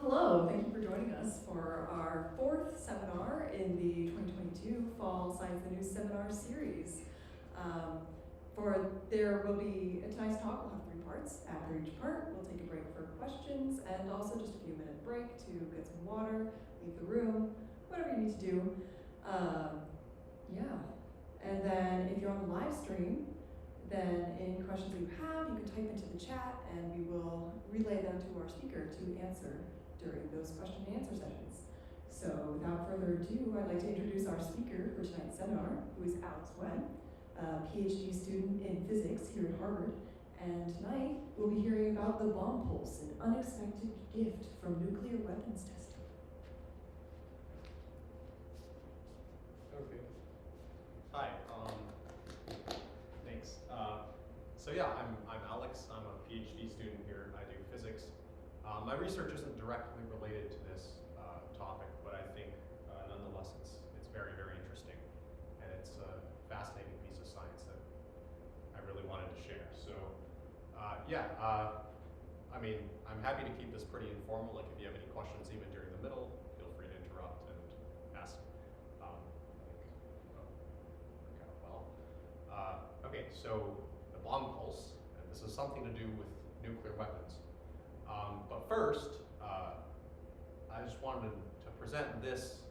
Hello, thank you for joining us for our fourth seminar in the 2022 Fall Science and News Seminar Series. There will be, tonight's talk will have 3 parts. After each part, we'll take a break for questions and also just a few minute break to get some water, leave the room, whatever you need to do. And then if you're on the live stream, then any questions that you have, you can type into the chat and we will relay them to our speaker to answer during those question and answer sessions. So without further ado, I'd like to introduce our speaker for tonight's seminar, who is Alex Wen, a PhD student in physics here at Harvard. And tonight, we'll be hearing about the bomb pulse, an unexpected gift from nuclear weapons testing. Okay. Hi. Thanks. So yeah, I'm Alex. I'm a PhD student here. I do physics. My research isn't directly related to this topic, but I think nonetheless it's very, very interesting, and it's a fascinating piece of science that I really wanted to share. So I mean, I'm happy to keep this pretty informal. Like if you have any questions even during the middle, feel free to interrupt and ask. I think work out well. Okay, so the bomb pulse, and this is something to do with nuclear weapons. But first, I just wanted to present this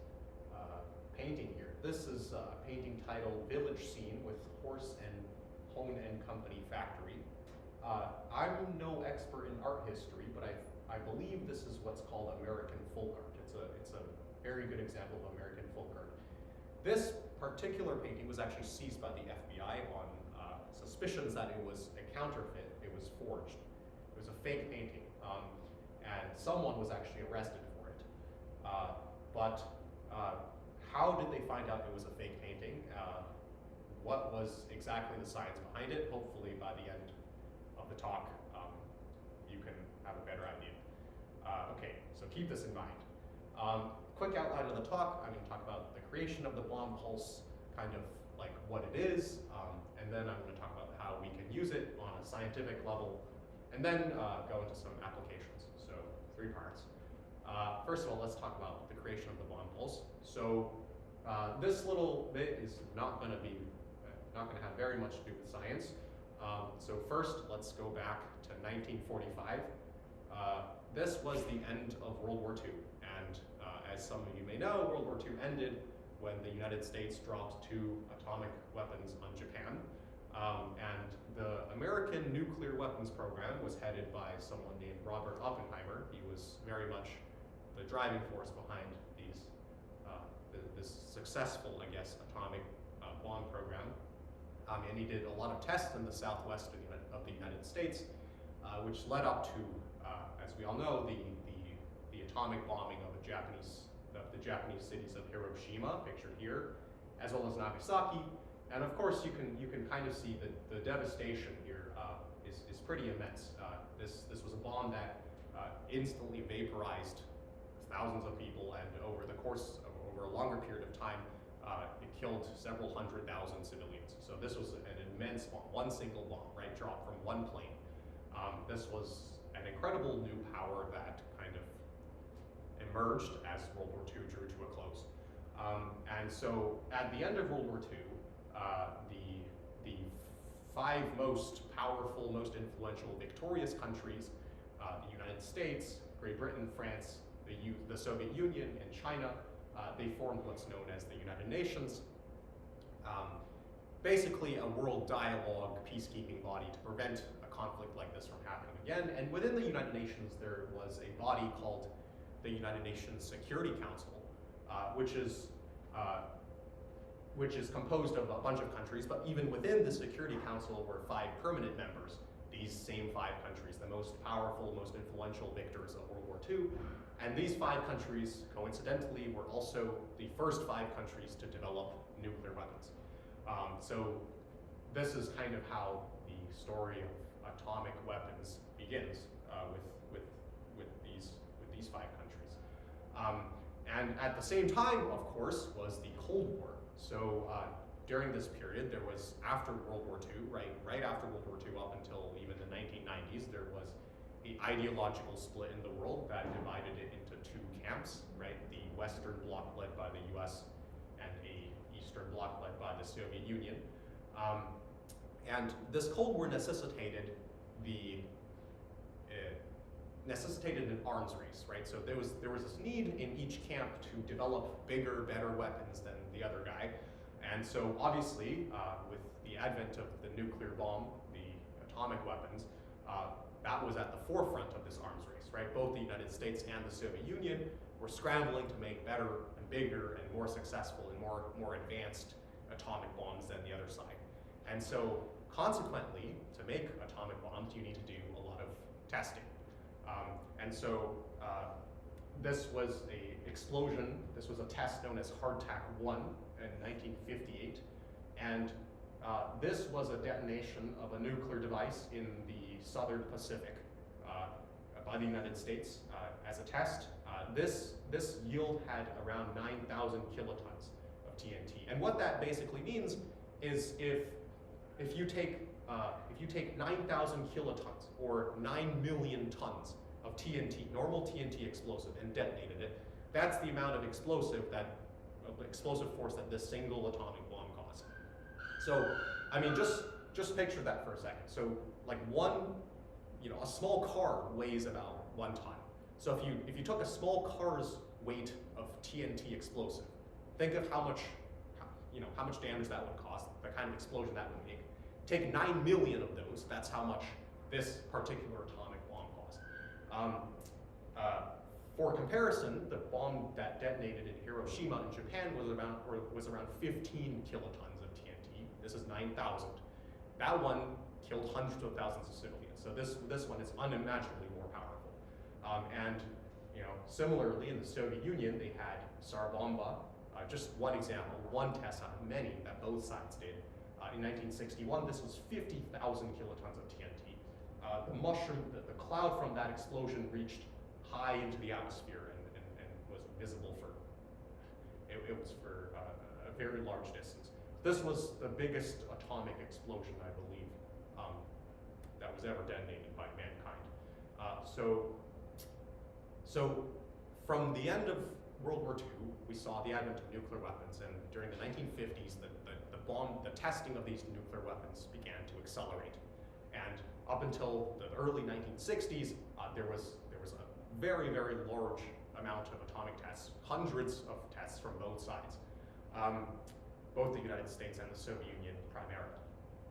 painting here. This is a painting titled Village Scene with Horse and Hone and Company Factory. I'm no expert in art history, but I believe this is what's called American folk art. It's a very good example of American folk art. This particular painting was actually seized by the FBI on suspicions that it was a counterfeit, it was forged. It was a fake painting, and someone was actually arrested for it. How did they find out it was a fake painting? What was exactly the science behind it? Hopefully by the end of the talk, you can have a better idea. Okay, so keep this in mind. Quick outline of the talk, I'm going to talk about the creation of the bomb pulse, kind of like what it is, and then I'm going to talk about how we can use it on a scientific level, and then go into some applications. So 3 parts. First of all, let's talk about the creation of the bomb pulse. So this little bit is not going to have very much to do with science. So first, let's go back to 1945. This was the end of World War II, and as some of you may know, World War II ended when the United States dropped 2 atomic weapons on Japan. And the American nuclear weapons program was headed by someone named Robert Oppenheimer. He was very much the driving force behind this successful, I guess, atomic bomb program. And he did a lot of tests in the southwest of the United States, which led up to, as we all know, the atomic bombing of the Japanese cities of Hiroshima, pictured here, as well as Nagasaki. And of course, you can kind of see that the devastation here is pretty immense. This was a bomb that instantly vaporized thousands of people, and over the course of over a longer period of time, it killed several 100,000 civilians. So this was an immense bomb, one single bomb, right, dropped from one plane. This was an incredible new power that kind of emerged as World War II drew to a close. And so at the end of World War II, the 5 most powerful, most influential, victorious countries, the United States, Great Britain, France, the Soviet Union, and China, they formed what's known as the United Nations, basically a world dialogue peacekeeping body to prevent a conflict like this from happening again. And within the United Nations, there was a body called the United Nations Security Council, which is composed of a bunch of countries, but even within the Security Council were 5 permanent members. These same 5 countries, the most powerful, most influential victors of World War II. And these 5 countries, coincidentally, were also the first 5 countries to develop nuclear weapons. So this is kind of how the story of atomic weapons begins with these 5 countries. And at the same time, of course, was the Cold War. So during this period, there was, after World War II, right after World War II up until even the 1990s, there was ideological split in the world that divided it into two camps, right? The Western Bloc led by the US and a Eastern Bloc led by the Soviet Union. And this Cold War necessitated an arms race, right? So there was this need in each camp to develop bigger, better weapons than the other guy. And so obviously, with the advent of the nuclear bomb, the atomic weapons, that was at the forefront of this arms race, right? Both the United States and the Soviet Union were scrambling to make better and bigger and more successful and more advanced atomic bombs than the other side. And so consequently, to make atomic bombs, you need to do a lot of testing. And so this was a explosion. This was a test known as Hardtack 1 in 1958. And this was a detonation of a nuclear device in the Southern Pacific by the United States as a test. This yield had around 9,000 kilotons of TNT. And what that basically means is if you take 9,000 kilotons or 9 million tons of TNT, normal TNT explosive, and detonated it, that's the amount of explosive force that this single atomic bomb caused. So, I mean, just picture that for a second. So, like a small car weighs about 1 ton. So if you took a small car's weight of TNT explosive, think of how much damage that would cause, the kind of explosion that would make. Take 9 million of those. That's how much this particular atomic bomb cost. For comparison, the bomb that detonated in Hiroshima in Japan was around 15 kilotons of TNT. This is 9,000. That one killed hundreds of thousands of civilians. So this one is unimaginably more powerful. And similarly, in the Soviet Union, they had Tsar Bomba. Just one example, one test out of many that both sides did. In 1961, this was 50,000 kilotons of TNT. The cloud from that explosion reached high into the atmosphere and was visible for a very large distance. This was the biggest atomic explosion, I believe, that was ever detonated by mankind. So from the end of World War II, we saw the advent of nuclear weapons, and during the 1950s, the testing of these nuclear weapons began to accelerate. And up until the early 1960s, there was a very, very large amount of atomic tests, hundreds of tests from both sides, both the United States and the Soviet Union primarily.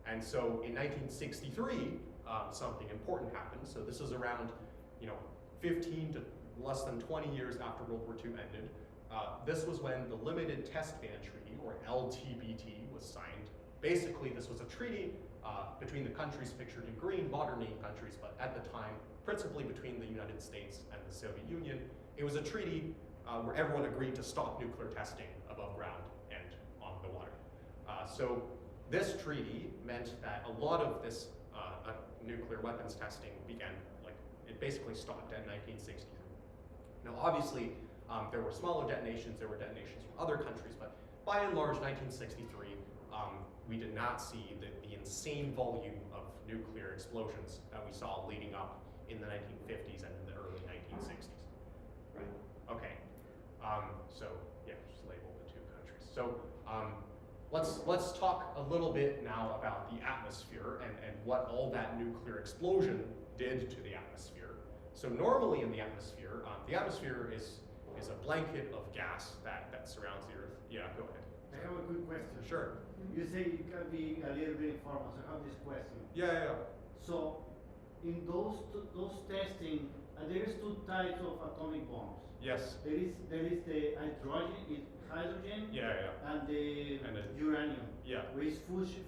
And so in 1963, something important happened. So this is around 15 to less than 20 years after World War II ended. This was when the Limited Test Ban Treaty, or LTBT, was signed. Basically, this was a treaty between the countries pictured in green, modern countries, but at the time, principally between the United States and the Soviet Union. It was a treaty where everyone agreed to stop nuclear testing above ground and on the water. So this treaty meant that a lot of this nuclear weapons testing it basically stopped in 1963. Now, obviously, there were smaller detonations, there were detonations from other countries, but by and large, 1963, we did not see the insane volume of nuclear explosions that we saw leading up in the 1950s and in the early 1960s. Right? Okay. So yeah, just label the two countries. So let's talk a little bit now about the atmosphere and what all that nuclear explosion did to the atmosphere. So normally in the atmosphere is a blanket of gas that surrounds the Earth. Yeah, go ahead. I have a quick question. Sure. You say it can be a little bit informal, so I have this question. Yeah. So, in those testing, there is 2 types of atomic bombs. Yes. There is the hydrogen, and the uranium. Yeah. Where is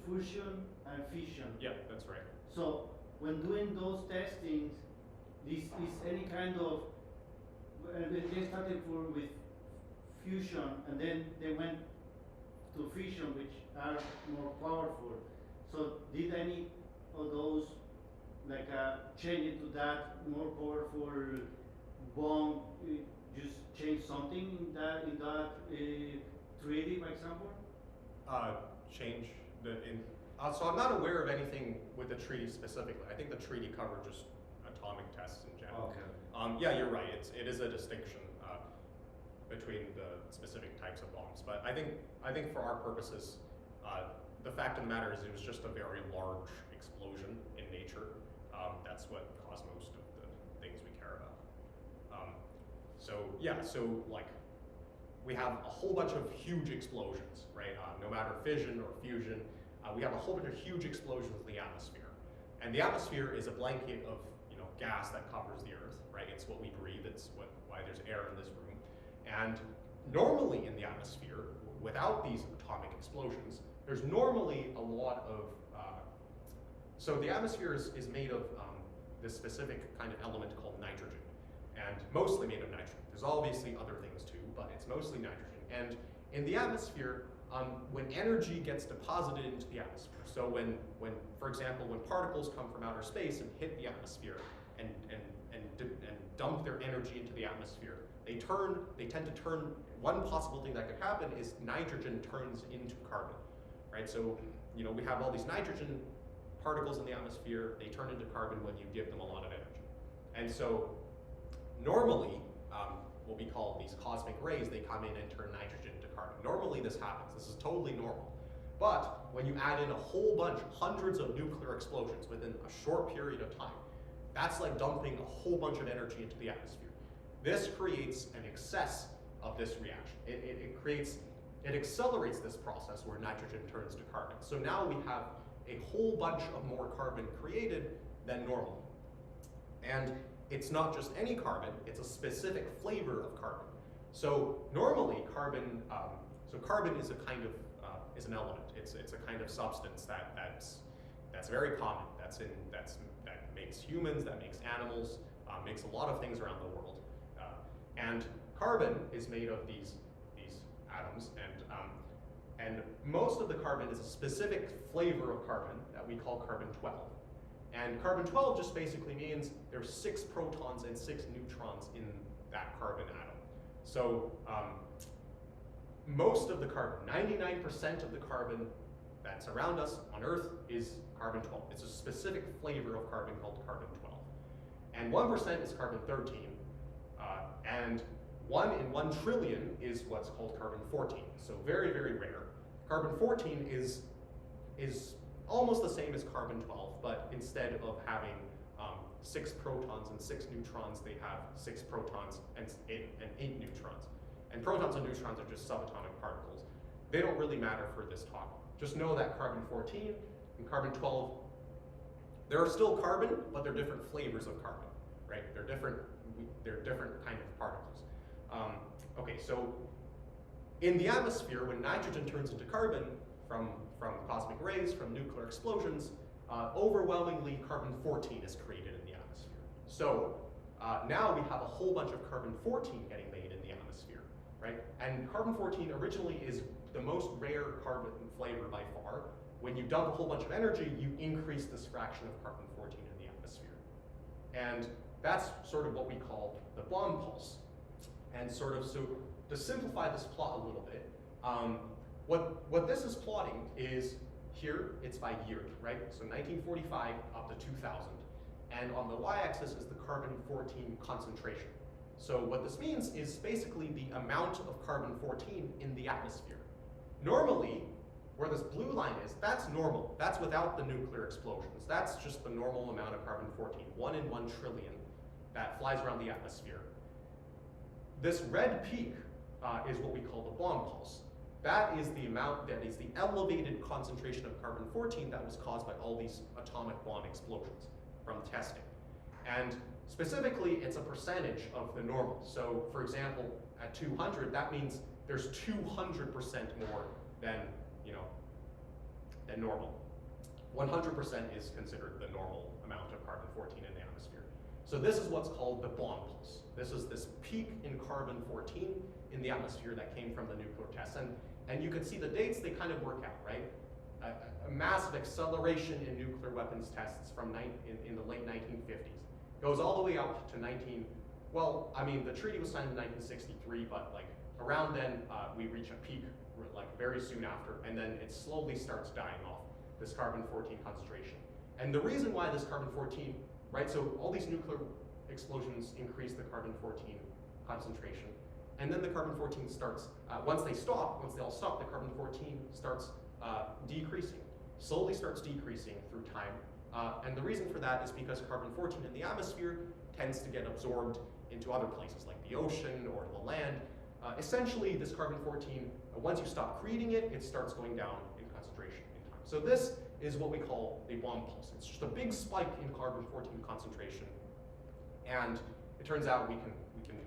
fusion and fission. Yeah, that's right. So, when doing those testings, this is any kind of, they started with fusion, and then they went to fission, which are more powerful. So did any of those change into that more powerful bomb? Just change something in that treaty, for example? So I'm not aware of anything with the treaty specifically. I think the treaty covered just atomic tests in general. Okay. Yeah, you're right. It is a distinction between the specific types of bombs. But I think for our purposes, the fact of the matter is it was just a very large explosion in nature. That's what caused most of the things we care about. So like we have a whole bunch of huge explosions, right? No matter fission or fusion, we have a whole bunch of huge explosions in the atmosphere. And the atmosphere is a blanket of gas that covers the Earth, right? It's what we breathe. It's why there's air in this room. And normally in the atmosphere, without these atomic explosions, there's normally a lot of, so the atmosphere is made of this specific kind of element called nitrogen, and mostly made of nitrogen. There's obviously other things too, but it's mostly nitrogen. And in the atmosphere, when energy gets deposited into the atmosphere, so when for example, when particles come from outer space and hit the atmosphere and dump their energy into the atmosphere, they tend to turn, one possible thing that could happen is nitrogen turns into carbon, right? So, we have all these nitrogen particles in the atmosphere, they turn into carbon when you give them a lot of energy. And so, normally, what we call these cosmic rays, they come in and turn nitrogen into carbon. Normally this happens, this is totally normal. But when you add in a whole bunch, hundreds of nuclear explosions within a short period of time, that's like dumping a whole bunch of energy into the atmosphere. This creates an excess of this reaction. It accelerates this process where nitrogen turns to carbon. So now we have a whole bunch of more carbon created than normal. And it's not just any carbon, it's a specific flavor of carbon. So normally carbon is a kind of, is an element. It's a kind of substance that's very common. That makes humans, that makes animals, makes a lot of things around the world. And carbon is made of these atoms, and most of the carbon is a specific flavor of carbon that we call carbon-12. And carbon-12 just basically means there's 6 protons and 6 neutrons in that carbon atom. So most of the carbon, 99% of the carbon that's around us on Earth is carbon-12. It's a specific flavor of carbon called carbon-12. And 1% is carbon-13. And 1 in 1 trillion is what's called carbon-14. So very, very rare. Carbon-14 is almost the same as carbon-12, but instead of having 6 protons and 6 neutrons, they have 6 protons and 8 neutrons. And protons and neutrons are just subatomic particles. They don't really matter for this talk. Just know that carbon-14 and carbon-12, they're still carbon, but they're different flavors of carbon, right? They're different kind of particles. Okay, so in the atmosphere, when nitrogen turns into carbon from cosmic rays, from nuclear explosions, overwhelmingly carbon-14 is created in the atmosphere. So now we have a whole bunch of carbon-14 getting made in the atmosphere, right? And carbon-14 originally is the most rare carbon flavor by far. When you dump a whole bunch of energy, you increase this fraction of carbon-14 in the atmosphere. And that's sort of what we call the bomb pulse. And so to simplify this plot a little bit, what this is plotting is here, it's by year, right? So 1945 up to 2000. And on the y-axis is the carbon-14 concentration. So what this means is basically the amount of carbon-14 in the atmosphere. Normally, where this blue line is, that's normal. That's without the nuclear explosions. That's just the normal amount of carbon-14, 1 in 1 trillion that flies around the atmosphere. This red peak is what we call the bomb pulse. That is the amount, that is the elevated concentration of carbon-14 that was caused by all these atomic bomb explosions from testing. And specifically, it's a percentage of the normal. So for example, at 200, that means there's 200% more than normal. 100% is considered the normal amount of carbon-14 in the atmosphere. So this is what's called the bomb pulse. This is this peak in carbon-14 in the atmosphere that came from the nuclear tests. And you can see the dates, they kind of work out, right? A massive acceleration in nuclear weapons tests from in the late 1950s. Goes all the way up to the treaty was signed in 1963, but like around then we reach a peak like very soon after, and then it slowly starts dying off, this carbon-14 concentration. And the reason why this carbon-14 right? So all these nuclear explosions increase the carbon-14 concentration. And then the carbon-14 starts, once they all stop, the carbon-14 starts decreasing, slowly starts decreasing through time. And the reason for that is because carbon-14 in the atmosphere tends to get absorbed into other places like the ocean or the land. Essentially, this carbon-14, once you stop creating it, it starts going down in concentration in time. So this is what we call a bomb pulse. It's just a big spike in carbon-14 concentration. And it turns out we can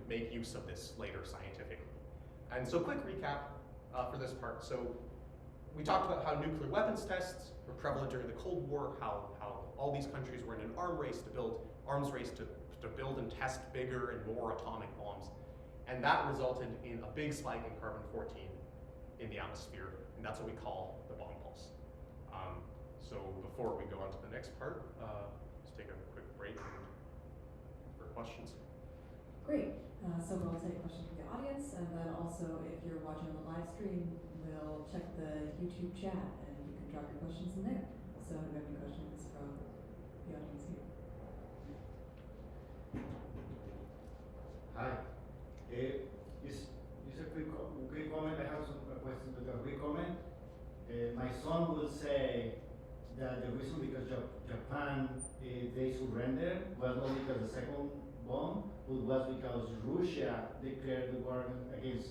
make use of this later scientifically. And so quick recap for this part. So we talked about how nuclear weapons tests were prevalent during the Cold War, how all these countries were in an arms race to build and test bigger and more atomic bombs. And that resulted in a big spike in carbon-14 in the atmosphere, and that's what we call the bomb pulse. So before we go on to the next part, let's take a quick break for questions. Great. So we'll take questions from the audience, and then also if you're watching on the live stream, we'll check the YouTube chat, and you can drop your questions in there. So do we have any questions from the audience here? Hi. Just a quick comment. I have some questions, but a quick comment. My son will say that the reason because Japan they surrendered was not because the second bomb, but was because Russia declared the war against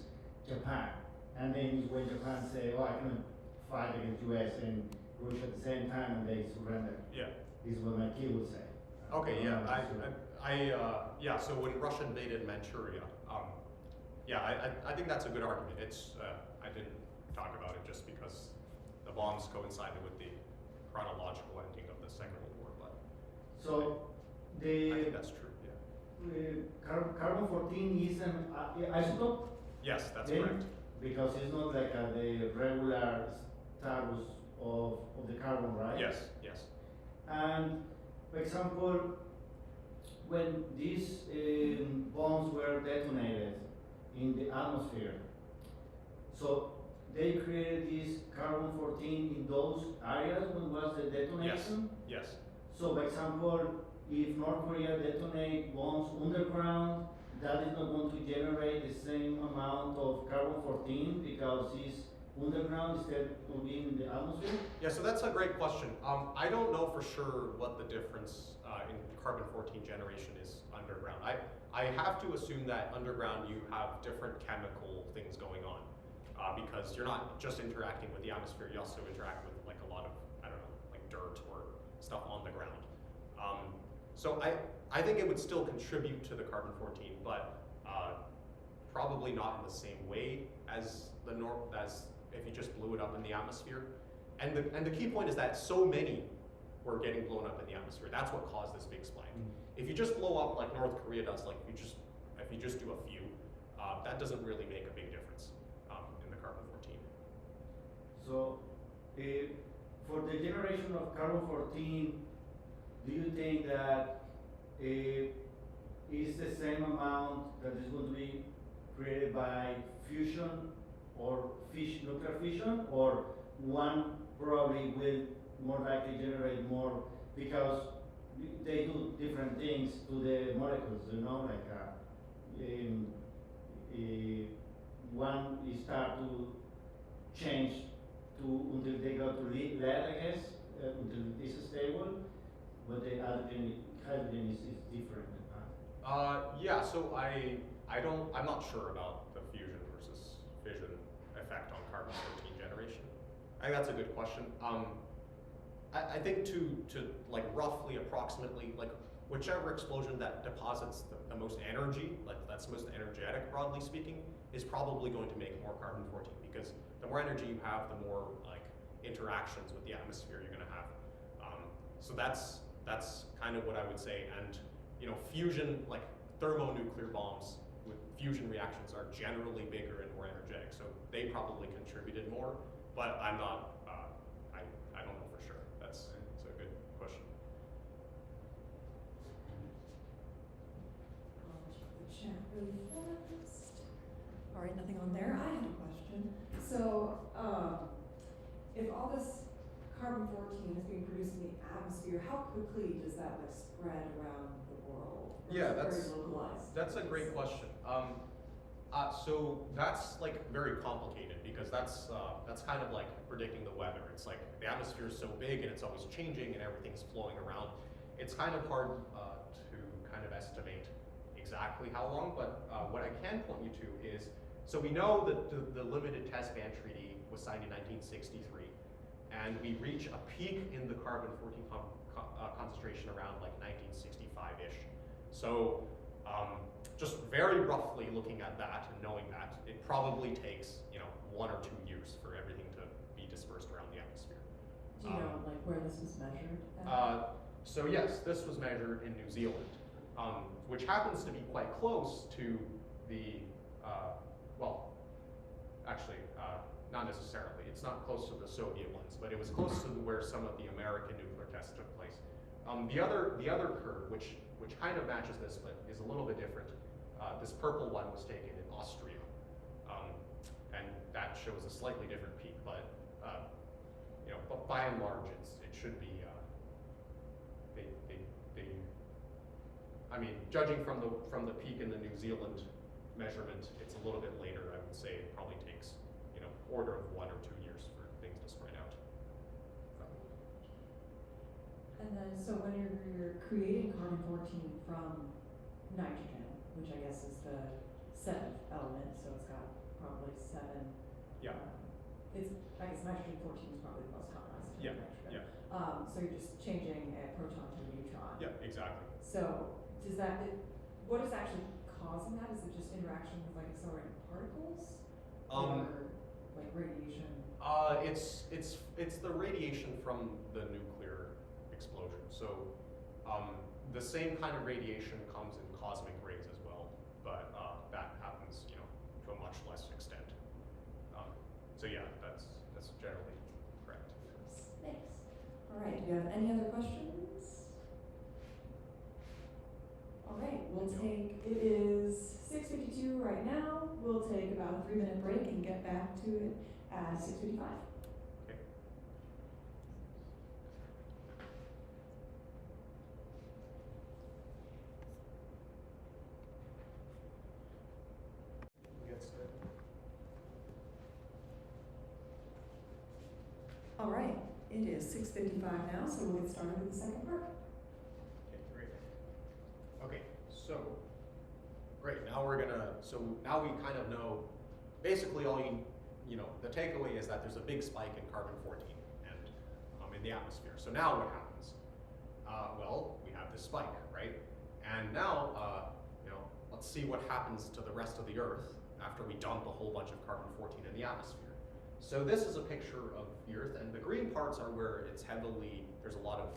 Japan. And then when Japan say, oh, I cannot fight against US and Russia at the same time, and they surrender. Yeah. This is what my kid would say. Okay, yeah, yeah, so when Russia invaded Manchuria, I think that's a good argument. It's, I didn't talk about it just because the bombs coincided with the chronological ending of the Second World War, but So I think that's true, yeah. Carbon-14 is an isotope? Yes, that's Then, correct. because it's not like the regular status of the carbon, right? Yes, yes. And, for example, when these bombs were detonated in the atmosphere, so they created this carbon-14 in those areas when was the detonation? Yes. So, for example, if North Korea detonate bombs underground, that is not going to generate the same amount of carbon-14 because it's underground instead of being in the atmosphere? Yeah, so that's a great question. I don't know for sure what the difference in carbon-14 generation is underground. I have to assume that underground you have different chemical things going on because you're not just interacting with the atmosphere, you also interact with like a lot of, I don't know, like dirt or stuff on the ground. So I think it would still contribute to the carbon-14, but probably not in the same way as if you just blew it up in the atmosphere. And the key point is that so many were getting blown up in the atmosphere. That's what caused this big spike. If you just blow up like North Korea does, like if you just do a few, that doesn't really make a big difference in the carbon-14. So, for the generation of carbon-14, do you think that is the same amount that is going to be created by fusion or nuclear fission, or one probably will more likely generate more because they do different things to the molecules, you know, like one is start to change until they go to lead, I guess, until this is stable, but the hydrogen is different. Yeah, so I'm not sure about the fusion versus fission effect on carbon-14 generation. I think that's a good question. I think to like roughly approximately like whichever explosion that deposits the most energy, like that's most energetic broadly speaking, is probably going to make more carbon-14 because the more energy you have, the more like interactions with the atmosphere you're going to have. So that's kind of what I would say. And you know, fusion, like thermonuclear bombs with fusion reactions are generally bigger and more energetic. So they probably contributed more, but I'm not, I don't know for sure. That's a good question. I'll check the chat really fast. All right, nothing on there. I had a question. So, if all this carbon-14 is being produced in the atmosphere, how quickly does that like spread around the world? Or Yeah, is it very localized? that's a great question. So that's like very complicated because that's kind of like predicting the weather. It's like the atmosphere is so big and it's always changing and everything's flowing around. It's kind of hard to kind of estimate exactly how long, but what I can point you to is, so we know that the Limited Test Ban Treaty was signed in 1963, and we reach a peak in the carbon-14 concentration around like 1965-ish. So just very roughly looking at that and knowing that, it probably takes 1 or 2 years for everything to be dispersed around the atmosphere. Do you know like where this was measured at? So yes, this was measured in New Zealand, which happens to be quite close to the, well, actually, not necessarily. It's not close to the Soviet ones, but it was close to where some of the American nuclear tests took place. The other curve, which kind of matches this, but is a little bit different. This purple one was taken in Austria, and that shows a slightly different peak, but but by and large, it should be. I mean, judging from the peak in the New Zealand measurement, it's a little bit later. I would say it probably takes order of 1 or 2 years for things to spread out. And then, so when you're creating carbon-14 from nitrogen, which I guess is the 7th element, so it's got probably 7. Yeah. I guess nitrogen-14 is probably the most common isotope of nitrogen. Yeah. So you're just changing a proton to a neutron. Yeah, exactly. So what is actually causing that? Is it just interaction with like accelerated particles? Or like radiation? It's the radiation from the nuclear explosion. So the same kind of radiation comes in cosmic rays as well, but that happens to a much less extent. So yeah, that's generally correct. Thanks. All right, do you have any other questions? All right, it is 6:52 right now. We'll take about a 3-minute break and get back to it at 6:55. Okay. Get started. All right, it is 6:55 now, so we'll get started with the second part. Okay, great. Okay, so great. Now we kind of know basically all the takeaway is that there's a big spike in carbon-14 and in the atmosphere. So now what happens? Well, we have this spike, right? And now let's see what happens to the rest of the Earth after we dump a whole bunch of carbon-14 in the atmosphere. So this is a picture of the Earth, and the green parts are where there's a lot of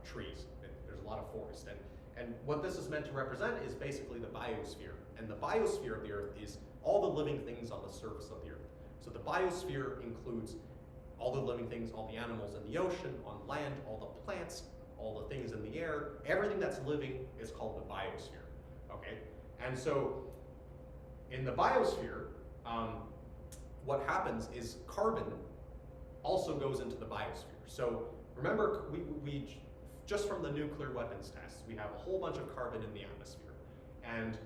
trees. There's a lot of forest, and what this is meant to represent is basically the biosphere. And the biosphere of the Earth is all the living things on the surface of the Earth. So the biosphere includes all the living things, all the animals in the ocean, on land, all the plants, all the things in the air. Everything that's living is called the biosphere. Okay, and so in the biosphere, what happens is carbon also goes into the biosphere. So remember, we just from the nuclear weapons tests, we have a whole bunch of carbon in the atmosphere, and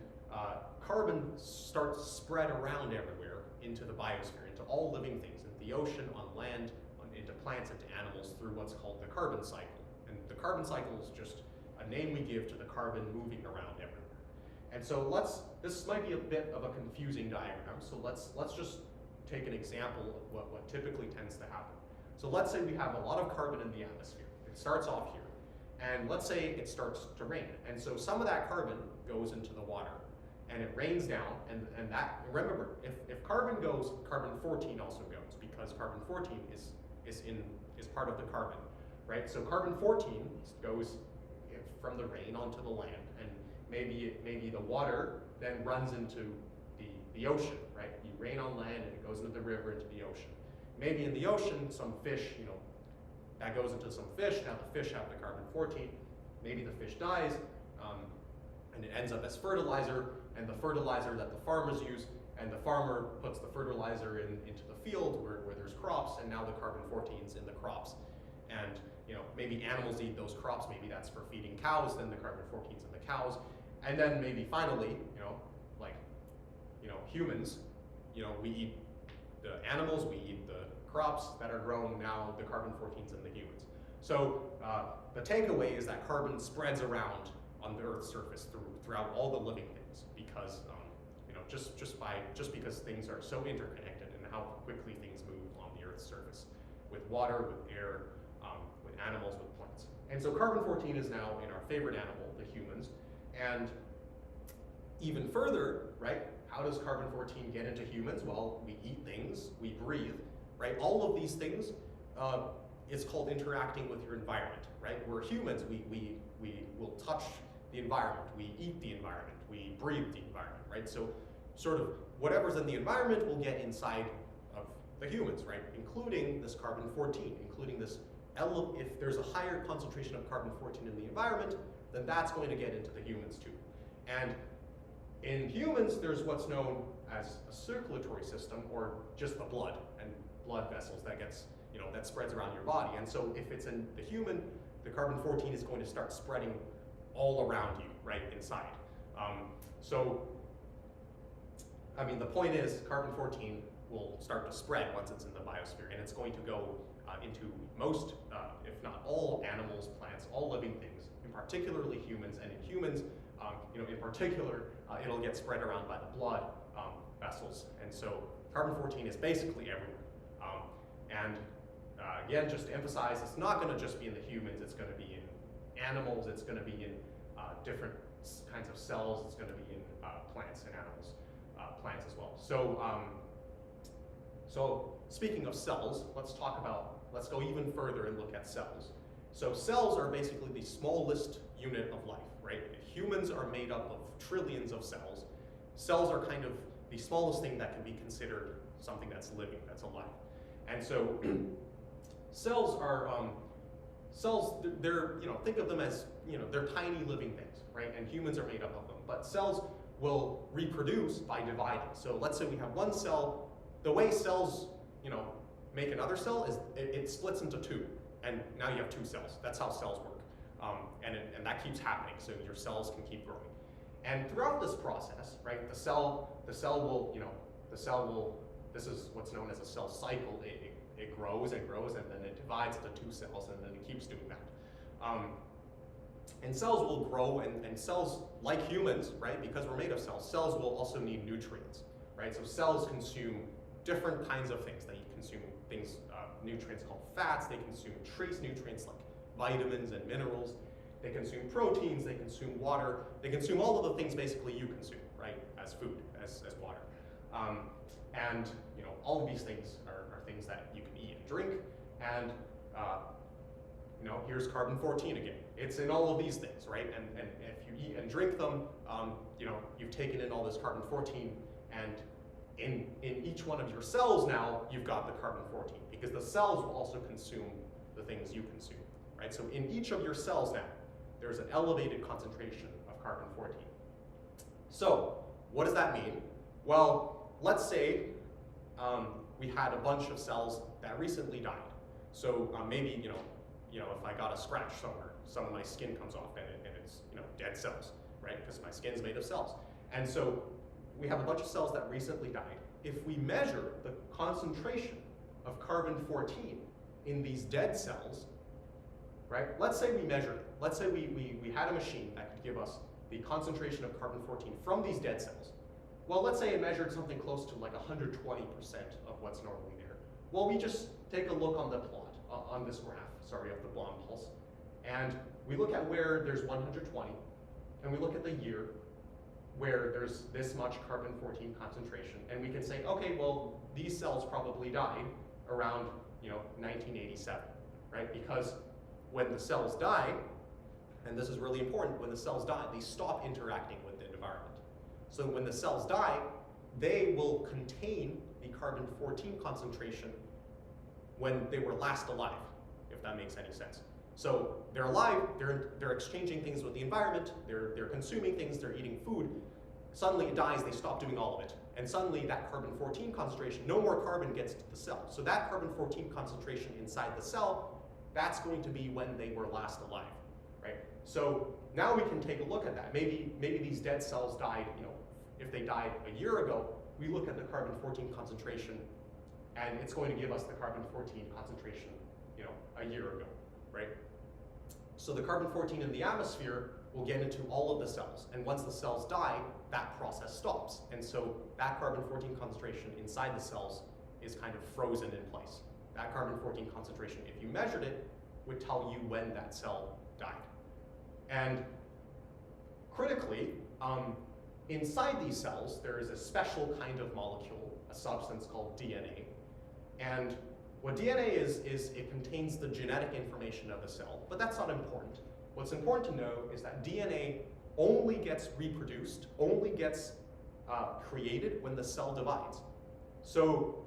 carbon starts spread around everywhere into the biosphere, into all living things, into the ocean, on land, into plants, into animals, through what's called the carbon cycle. And the carbon cycle is just a name we give to the carbon moving around everywhere. And so this might be a bit of a confusing diagram, so let's just take an example of what typically tends to happen. So let's say we have a lot of carbon in the atmosphere. It starts off here, and let's say it starts to rain. And so some of that carbon goes into the water, and it rains down, and that, remember, if carbon goes, carbon-14 also goes, because carbon-14 is part of the carbon, right? So carbon-14 goes from the rain onto the land, and maybe the water then runs into the ocean, right? You rain on land and it goes into the river, into the ocean. Maybe in the ocean, some fish, that goes into some fish. Now the fish have the carbon-14. Maybe the fish dies, and it ends up as fertilizer, and the fertilizer that the farmers use and the farmer puts the fertilizer into the field where there's crops, and now the carbon-14's in the crops. And maybe animals eat those crops, maybe that's for feeding cows, then the carbon-14's in the cows. And then maybe finally, humans, we eat the animals, we eat the crops that are grown, now the carbon-14's in the humans. So the takeaway is that carbon spreads around on the Earth's surface throughout all the living things, because just because things are so interconnected and how quickly things move on the Earth's surface, with water, with air, with animals, with plants. And so carbon-14 is now in our favorite animal, the humans. And even further, right, how does carbon-14 get into humans? Well, we eat things, we breathe, right? All of these things, it's called interacting with your environment, right? We're humans, we will touch the environment, we eat the environment, we breathe the environment, right? So sort of whatever's in the environment will get inside of the humans, right? Including this carbon-14, including this, if there's a higher concentration of carbon-14 in the environment, then that's going to get into the humans too. And in humans, there's what's known as a circulatory system, or just the blood and blood vessels that gets, that spreads around your body. And so if it's in the human, the carbon-14 is going to start spreading all around you, right, inside. The point is carbon-14 will start to spread once it's in the biosphere, and it's going to go into most, if not all, animals, plants, all living things, and particularly humans. And in humans, in particular, it'll get spread around by the blood vessels. And so carbon-14 is basically everywhere. Again, just to emphasize, it's not going to just be in the humans, it's going to be in animals, it's going to be in different kinds of cells, it's going to be in plants and animals, plants as well. So speaking of cells, let's go even further and look at cells. So cells are basically the smallest unit of life, right? Humans are made up of trillions of cells. Cells are kind of the smallest thing that can be considered something that's living, that's alive. And so cells are, they're, think of them as, they're tiny living things, right? And humans are made up of them. But cells will reproduce by dividing. So let's say we have one cell. The way cells, make another cell is it splits into two. And now you have two cells. That's how cells work. And that keeps happening, so your cells can keep growing. And throughout this process, right, the cell will, this is what's known as a cell cycle. It grows and grows, and then it divides into two cells, and then it keeps doing that. And cells will grow, and cells, like humans, right, because we're made of cells, cells will also need nutrients, right? So cells consume different kinds of things. They consume things, nutrients called fats. They consume trace nutrients like vitamins and minerals. They consume proteins. They consume water. They consume all of the things basically you consume, right, as food, as water. All of these things are things that you can eat and drink. And here's carbon-14 again. It's in all of these things, right? And if you eat and drink them, you've taken in all this carbon-14, and in each one of your cells now, you've got the carbon-14, because the cells will also consume the things you consume, right? So in each of your cells now, there's an elevated concentration of carbon-14. So what does that mean? Well, let's say we had a bunch of cells that recently died. So maybe, if I got a scratch somewhere, some of my skin comes off, and it's, dead cells, right? Because my skin's made of cells. And so we have a bunch of cells that recently died. If we measure the concentration of carbon-14 in these dead cells, right? Let's say we measured it. Let's say we had a machine that could give us the concentration of carbon-14 from these dead cells. Well, let's say it measured something close to like 120% of what's normally there. Well, we just take a look on the plot, on this graph, of the Blom pulse, and we look at where there's 120, and we look at the year where there's this much carbon-14 concentration, and we can say, okay, well, these cells probably died around 1987, right? Because when the cells die, and this is really important, when the cells die, they stop interacting with the environment. So when the cells die, they will contain the carbon-14 concentration when they were last alive, if that makes any sense. So they're alive, they're exchanging things with the environment, they're consuming things, they're eating food, suddenly it dies, they stop doing all of it. And suddenly that carbon-14 concentration, no more carbon gets to the cell. So that carbon-14 concentration inside the cell, that's going to be when they were last alive, right? So now we can take a look at that. Maybe these dead cells died, if they died a year ago, we look at the carbon-14 concentration, and it's going to give us the carbon-14 concentration, a year ago, right? So the carbon-14 in the atmosphere will get into all of the cells, and once the cells die, that process stops. And so that carbon-14 concentration inside the cells is kind of frozen in place. That carbon-14 concentration, if you measured it, would tell you when that cell died. And critically, inside these cells, there is a special kind of molecule, a substance called DNA. And what DNA is it contains the genetic information of the cell, but that's not important. What's important to know is that DNA only gets reproduced, only gets created when the cell divides. So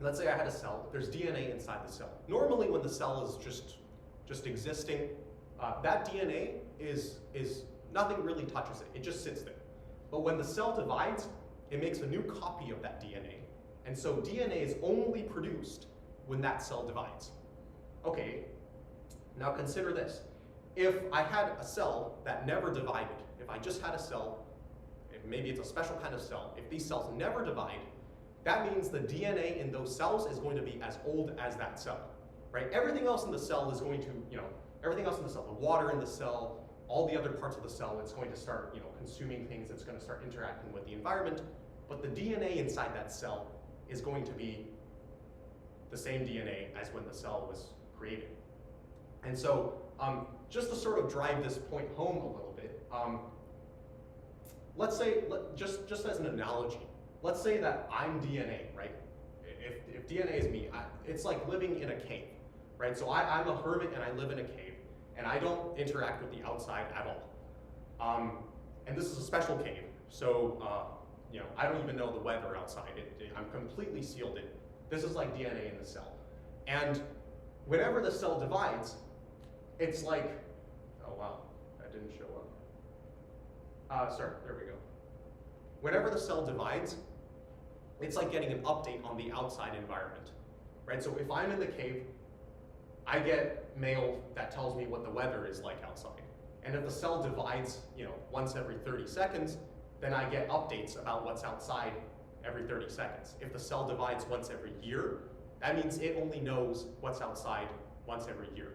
let's say I had a cell, there's DNA inside the cell. Normally when the cell is just existing, that DNA is nothing really touches it, it just sits there. But when the cell divides, it makes a new copy of that DNA. And so DNA is only produced when that cell divides. Okay, now consider this. If I had a cell that never divided, if I just had a cell, maybe it's a special kind of cell, if these cells never divide, that means the DNA in those cells is going to be as old as that cell, right? Everything else in the cell is going to, everything else in the cell, the water in the cell, all the other parts of the cell, it's going to start, consuming things, it's going to start interacting with the environment, but the DNA inside that cell is going to be the same DNA as when the cell was created. And so, just to sort of drive this point home a little bit, let's say, just as an analogy, let's say that I'm DNA, right? If DNA is me, it's like living in a cave, right? So I'm a hermit and I live in a cave, and I don't interact with the outside at all. And this is a special cave, so I don't even know the weather outside. I'm completely sealed in. This is like DNA in the cell. And whenever the cell divides, it's like, oh wow, that didn't show up. Sorry, there we go. Whenever the cell divides, it's like getting an update on the outside environment, right? So if I'm in the cave, I get mail that tells me what the weather is like outside. And if the cell divides, once every 30 seconds, then I get updates about what's outside every 30 seconds. If the cell divides once every year, that means it only knows what's outside once every year,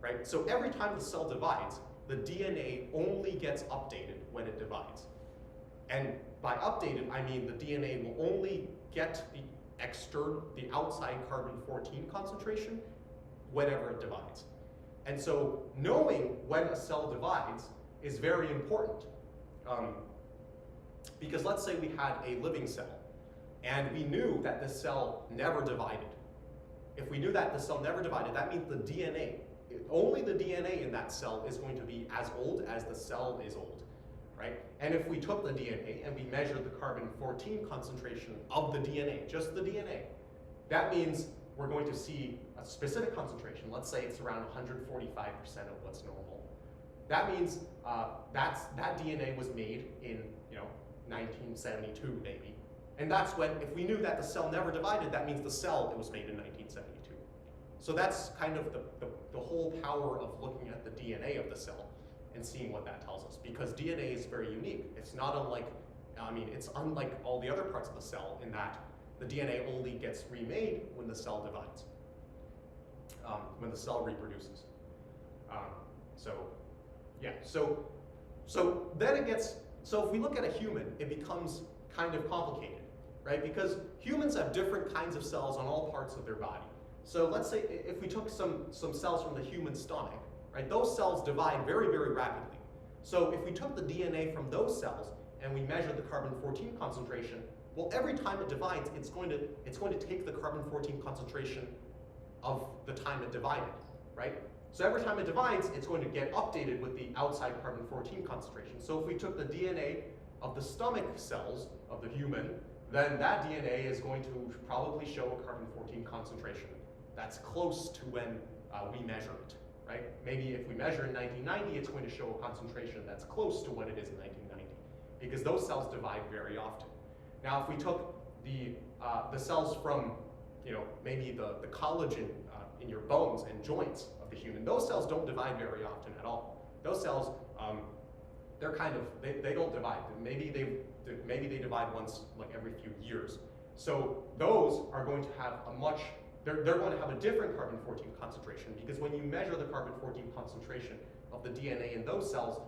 right? So every time the cell divides, the DNA only gets updated when it divides. And by updated, I mean the DNA will only get the outside carbon-14 concentration whenever it divides. And so knowing when a cell divides is very important. Because let's say we had a living cell, and we knew that the cell never divided. If we knew that the cell never divided, that means the DNA, only the DNA in that cell is going to be as old as the cell is old, right? And if we took the DNA and we measured the carbon-14 concentration of the DNA, just the DNA, that means we're going to see a specific concentration. Let's say it's around 145% of what's normal. That means that DNA was made in 1972 maybe. And that's when, if we knew that the cell never divided, that means the cell it was made in 1972. So that's kind of the whole power of looking at the DNA of the cell and seeing what that tells us. Because DNA is very unique. It's not unlike, it's unlike all the other parts of the cell in that the DNA only gets remade when the cell divides, when the cell reproduces. So then it gets, so if we look at a human, it becomes kind of complicated, right? Because humans have different kinds of cells on all parts of their body. So let's say if we took some cells from the human stomach, right? Those cells divide very, very rapidly. So if we took the DNA from those cells and we measured the carbon-14 concentration, well, every time it divides, it's going to take the carbon-14 concentration of the time it divided, right? So every time it divides, it's going to get updated with the outside carbon-14 concentration. So if we took the DNA of the stomach cells of the human, then that DNA is going to probably show a carbon-14 concentration that's close to when we measure it, right? Maybe if we measure in 1990, it's going to show a concentration that's close to what it is in 1990, because those cells divide very often. Now, if we took the cells from, maybe the collagen in your bones and joints of the human, those cells don't divide very often at all. Those cells, they don't divide. Maybe they divide once like every few years. So those are going to have they're going to have a different carbon-14 concentration, because when you measure the carbon-14 concentration of the DNA in those cells,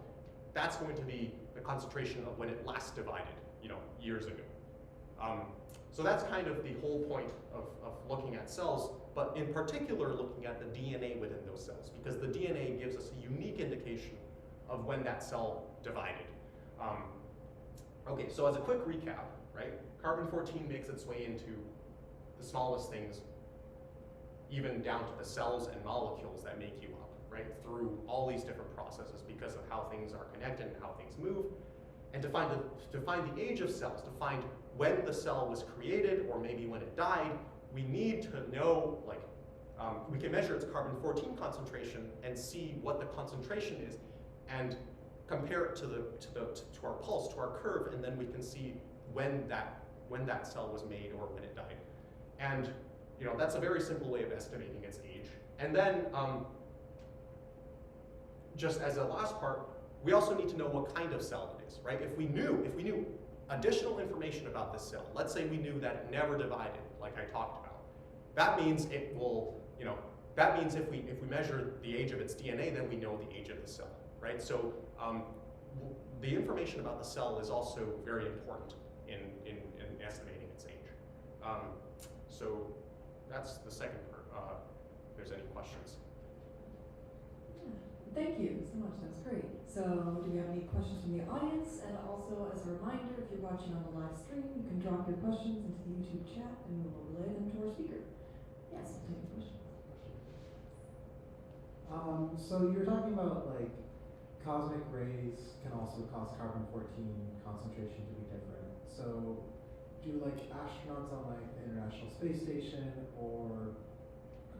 that's going to be the concentration of when it last divided, years ago. So that's kind of the whole point of looking at cells, but in particular looking at the DNA within those cells, because the DNA gives us a unique indication of when that cell divided. Okay, so as a quick recap, right? Carbon-14 makes its way into the smallest things, even down to the cells and molecules that make you up, right? Through all these different processes because of how things are connected and how things move. And to find the age of cells, to find when the cell was created or maybe when it died, we need to know, we can measure its carbon-14 concentration and see what the concentration is, and compare it to our pulse, to our curve, and then we can see when that cell was made or when it died. And that's a very simple way of estimating its age. And then, just as a last part, we also need to know what kind of cell it is, right? If we knew additional information about this cell, let's say we knew that it never divided, like I talked about, that means it will, that means if we measure the age of its DNA, then we know the age of the cell, right? So the information about the cell is also very important in estimating its age. So that's the second part. If there's any questions. Yeah. Thank you so much, that's great. So do we have any questions from the audience? And also, as a reminder, if you're watching on the live stream, you can drop your questions into the YouTube chat and we will relay them to our speaker. Yes, I'll take a question. So you're talking about like cosmic rays can also cause carbon-14 concentration to be different. So do like astronauts on like the International Space Station or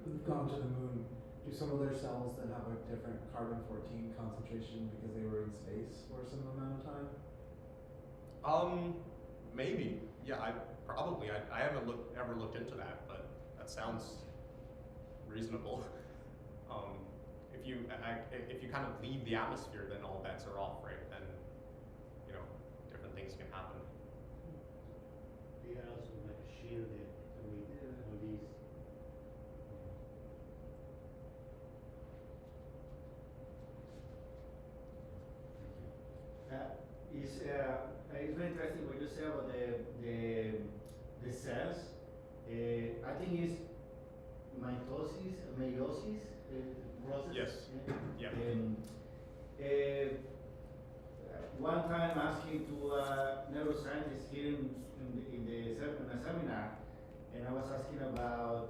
who've gone to the moon, do some of their cells that have a different carbon-14 concentration because they were in space for some amount of time? Maybe. Yeah, I haven't ever looked into that, but that sounds reasonable. If you kind of leave the atmosphere, then all bets are off, right? Then different things can happen. They are also like shielded with all these. It's very interesting what you say about the cells. I think it's meiosis process. Yes. Yeah. One time asking to a neuroscientist here in a seminar, and I was asking about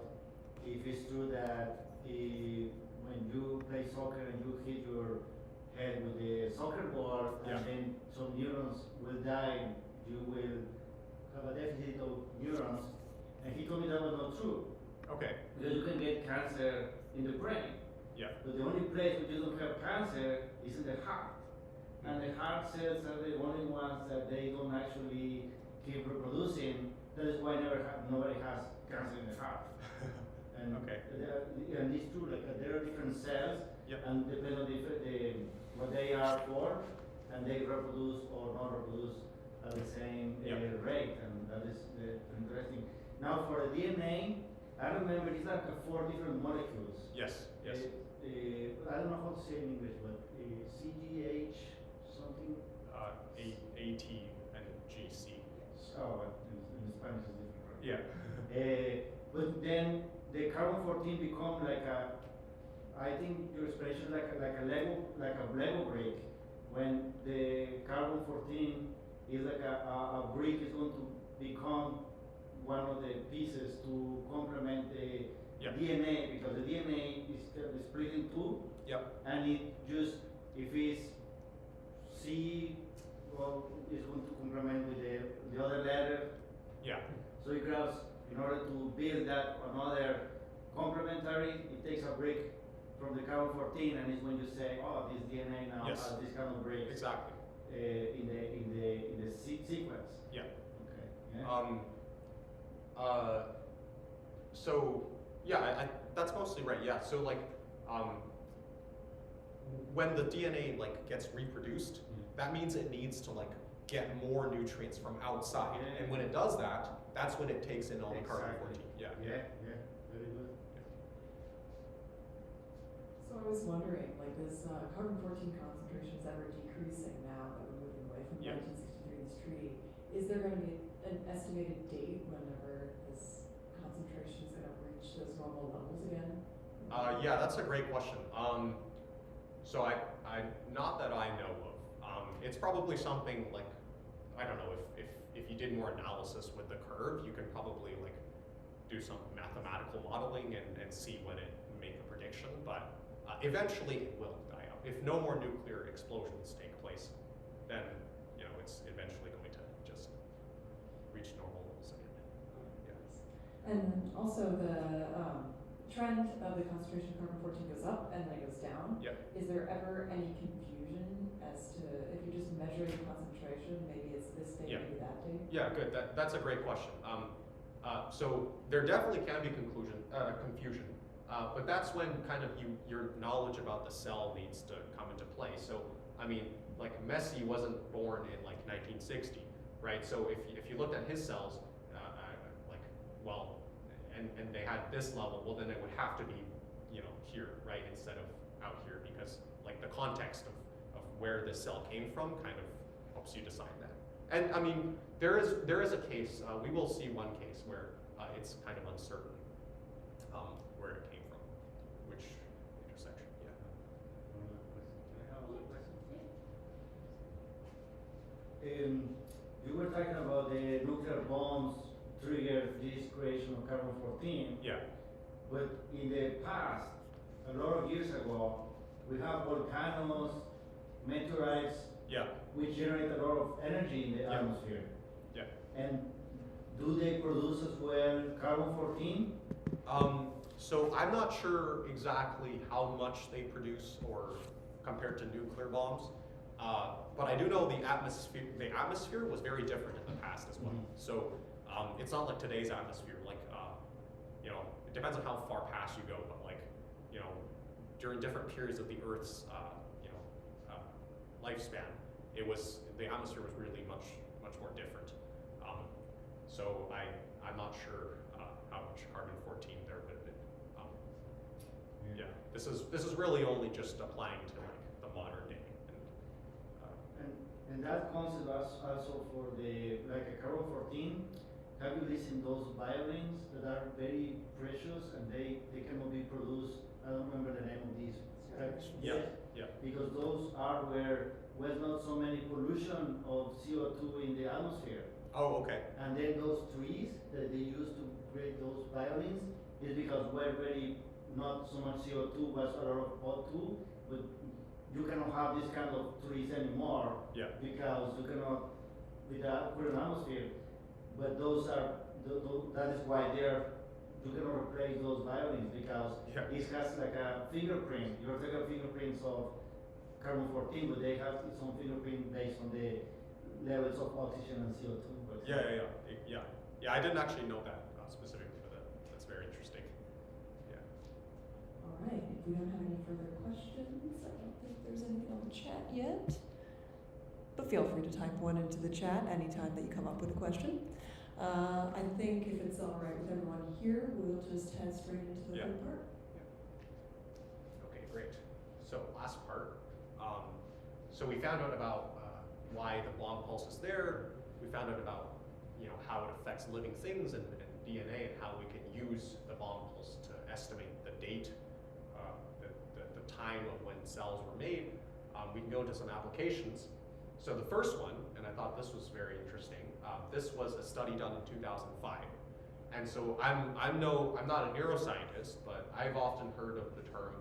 if it's true that when you play soccer and you hit your head with the soccer ball, Yeah. and then some neurons will die, you will have a deficit of neurons, and he told me that was not true. Okay. Because you can get cancer in the brain. Yeah. But the only place where you don't have cancer is in the heart. And the heart cells are the only ones that they don't actually keep reproducing. That is why nobody has cancer in the heart. And Okay. And it's true, like there are different cells, Yep. and depending on what they are for, and they reproduce or not reproduce at the same Yep. rate, and that is interesting. Now for the DNA, I remember it's like 4 different molecules. Yes. Yes. I don't know how to say it in English, but CGH something. AT and GC. Oh, in Spanish is different. Yeah. But then the carbon-14 become like I think your expression like a Lego brick. When the carbon-14 is like a brick is going to become one of the pieces to complement the DNA, because the DNA is split in two. Yep. And it just, if it's C, well, it's going to complement with the other letter. Yeah. So it grabs, in order to build that another complementary, it takes a brick from the carbon-14, and it's when you say, oh, this DNA now Yes. has this kind of breaks. Exactly. in the sequence. Yeah. Okay. Yeah. So yeah, that's mostly right. Yeah. So like, when the DNA like gets reproduced, that means it needs to like get more nutrients from outside, Yeah. and when it does that, that's when it takes in all the carbon 14. Yeah. Yeah. Very good. So I was wondering, like this carbon-14 concentration is ever decreasing now that we're moving away from Yeah. 1963's treaty. Is there going to be an estimated date whenever this concentration is going to reach those normal levels again? Yeah, that's a great question. So I not that I know of. It's probably something like, I don't know, if you did more analysis with the curve, you could probably like do some mathematical modeling and see when it make a prediction, but eventually it will die out. If no more nuclear explosions take place, then it's eventually going to just reach normal levels again. Yeah. And also the trend of the concentration of carbon-14 goes up and then it goes down. Yep. Is there ever any confusion as to if you're just measuring the concentration, maybe it's this day, Yeah. maybe that day? Yeah, good. That's a great question. So there definitely can be confusion, but that's when kind of your knowledge about the cell needs to come into play. So I mean, like Messi wasn't born in like 1960, right? So if you looked at his cells, and they had this level, well then it would have to be here, right, instead of out here, because like the context of where this cell came from kind of helps you decide that. And I mean, there is a case, we will see one case where it's kind of uncertain where it came from, which intersection, yeah. Can I have another question? You were talking about the nuclear bombs trigger this creation of carbon-14, Yeah, but in the past, a lot of years ago, we have volcanoes, meteorites, yeah, which generate a lot of energy in the Yeah. atmosphere. yeah. And do they produce as well carbon-14? So I'm not sure exactly how much they produce or compared to nuclear bombs, but I do know the atmosphere was very different in the past as well. Mhm. So it's not like today's atmosphere. Like it depends on how far past you go, but like during different periods of the Earth's lifespan, the atmosphere was really much more different. So I'm not sure how much carbon-14 there would have been. Yeah, this is really only just applying to like the modern day. And that concept also for the like a carbon-14. Have you listened those violins that are very precious and they cannot be produced? I don't remember the name of these. Yeah, yeah. Because those are where was not so many pollution of CO2 in the atmosphere. Oh, okay. And then those trees that they used to create those violins is because we're very not so much CO2, was a lot of O2, but you cannot have this kind of trees anymore. Yeah. Because you cannot with the current atmosphere. But those are that is why you cannot replace those violins because Yeah. it has like a fingerprint. You're taking fingerprints of carbon-14, but they have its own fingerprint based on the levels of oxygen and CO2. Yeah. I didn't actually know that specifically, but that's very interesting. Yeah. All right, if we don't have any further questions, I don't think there's anything on the chat yet. But feel free to type one into the chat anytime that you come up with a question. I think if it's all right with everyone here, we'll just head straight into the Yeah. third part. Okay, great. So last part. So we found out about why the bomb pulse is there. We found out about how it affects living things and DNA, and how we can use the bomb pulse to estimate the date, the time of when cells were made. We can go into some applications. So the first one, and I thought this was very interesting. This was a study done in 2005, and so I'm not a neuroscientist, but I've often heard of the term,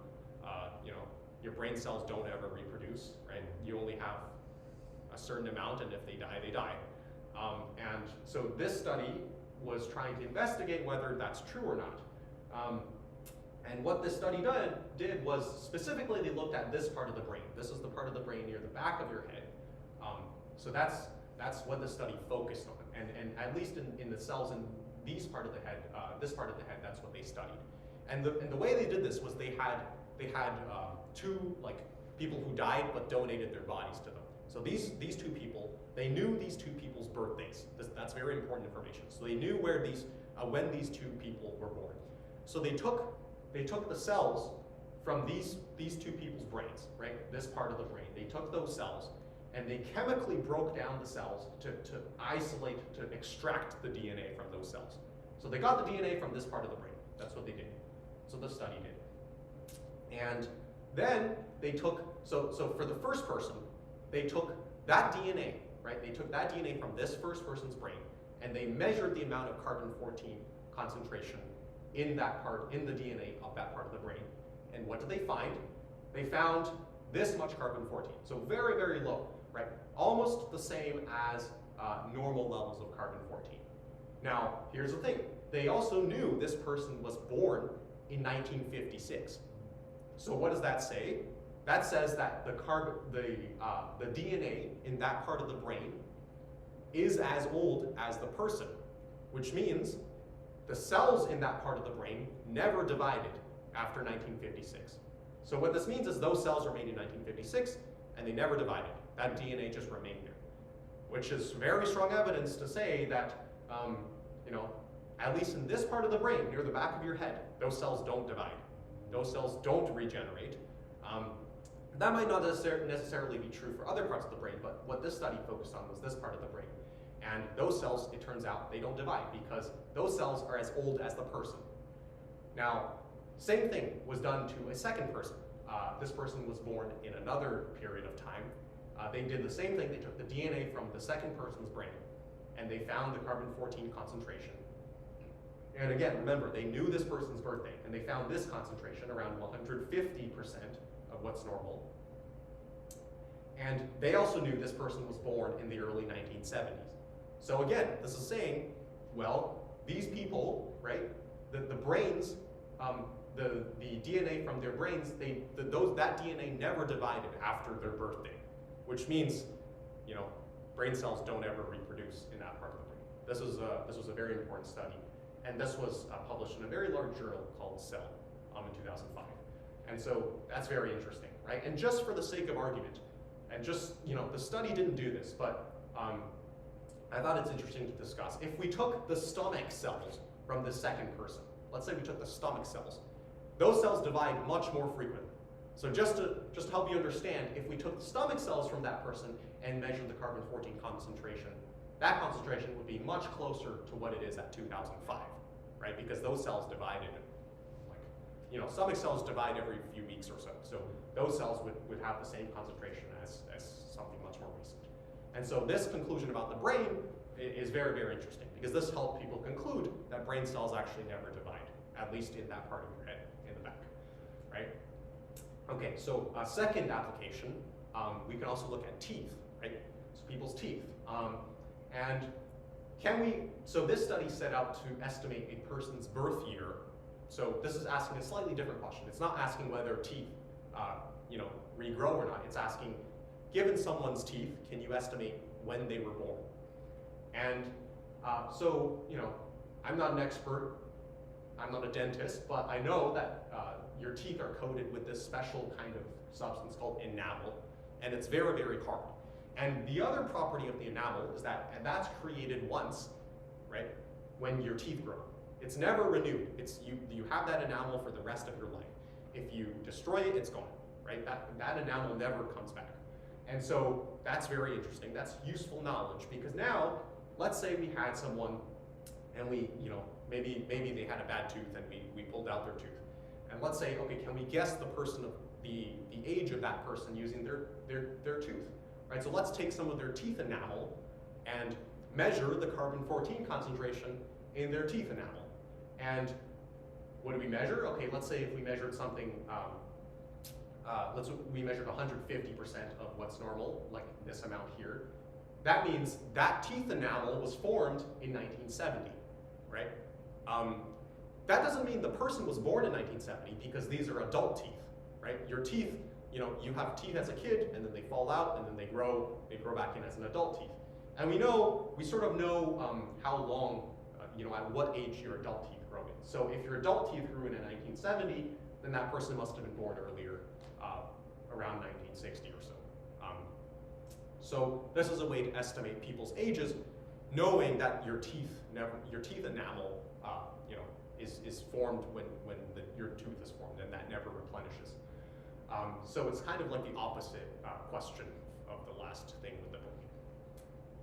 your brain cells don't ever reproduce, right? You only have a certain amount, and if they die, they die. And so this study was trying to investigate whether that's true or not. And what this study did was specifically they looked at this part of the brain. This is the part of the brain near the back of your head. So that's what the study focused on, and at least in the cells in these part of the head, this part of the head, that's what they studied. And the way they did this was they had two people who died but donated their bodies to them. So these two people, they knew these two people's birthdays. That's very important information. So they knew where when these two people were born. So they took the cells from these two people's brains, right? This part of the brain. They took those cells and they chemically broke down the cells to isolate, to extract the DNA from those cells. So they got the DNA from this part of the brain. That's what they did. So the study did. And then they took, so for the first person, they took that DNA, right? They took that DNA from this first person's brain and they measured the amount of carbon-14 concentration in that part, in the DNA of that part of the brain. And what did they find? They found this much carbon-14. So very, very low, right? Almost the same as normal levels of carbon-14. Now, here's the thing. They also knew this person was born in 1956. So what does that say? That says that the DNA in that part of the brain is as old as the person, which means the cells in that part of the brain never divided after 1956. So what this means is those cells were made in 1956 and they never divided. That DNA just remained there, which is very strong evidence to say that, at least in this part of the brain, near the back of your head, those cells don't divide. Those cells don't regenerate. That might not necessarily be true for other parts of the brain, but what this study focused on was this part of the brain. And those cells, it turns out, they don't divide because those cells are as old as the person. Now, same thing was done to a second person. This person was born in another period of time. They did the same thing. They took the DNA from the second person's brain and they found the carbon-14 concentration. And again, remember, they knew this person's birthday and they found this concentration around 150% of what's normal. And they also knew this person was born in the early 1970s. So again, this is saying, well, these people, right, the brains, the DNA from their brains, that DNA never divided after their birthday, which means, brain cells don't ever reproduce in that part of the brain. This was a very important study, and this was published in a very large journal called Cell in 2005. And so that's very interesting, right? And just for the sake of argument, and just, the study didn't do this, but I thought it's interesting to discuss. If we took the stomach cells from the second person, let's say we took the stomach cells, those cells divide much more frequently. So just to help you understand, if we took the stomach cells from that person and measured the carbon-14 concentration, that concentration would be much closer to what it is at 2005, right? Because those cells divided, stomach cells divide every few weeks or so. So those cells would have the same concentration as something much more recent. And so this conclusion about the brain is very, very interesting because this helped people conclude that brain cells actually never divide, at least in that part of your head, in the back, right? Okay, so a second application, we can also look at teeth, right? So people's teeth. So this study set out to estimate a person's birth year. So this is asking a slightly different question. It's not asking whether teeth, regrow or not. It's asking, given someone's teeth, can you estimate when they were born? And I'm not an expert. I'm not a dentist, but I know that your teeth are coated with this special kind of substance called enamel, and it's very, very hard. And the other property of the enamel is that's created once, right, when your teeth grow. It's never renewed. You have that enamel for the rest of your life. If you destroy it, it's gone, right? That enamel never comes back. And so that's very interesting. That's useful knowledge because now, let's say we had someone and maybe they had a bad tooth and we pulled out their tooth. And let's say, okay, can we guess the age of that person using their tooth, right? So let's take some of their teeth enamel and measure the carbon-14 concentration in their teeth enamel. And what do we measure? Okay, let's say if we measured something, we measured 150% of what's normal, like this amount here. That means that teeth enamel was formed in 1970, right? That doesn't mean the person was born in 1970 because these are adult teeth, right? Your teeth, you know, you have teeth as a kid, and then they fall out, and then they grow back in as an adult teeth. And we sort of know how long, you know, at what age your adult teeth grow in. So if your adult teeth grew in 1970, then that person must have been born earlier, around 1960 or so. So this is a way to estimate people's ages, knowing that your teeth enamel, you know, is formed when your tooth is formed, and that never replenishes. So it's kind of like the opposite question of the last thing with the book,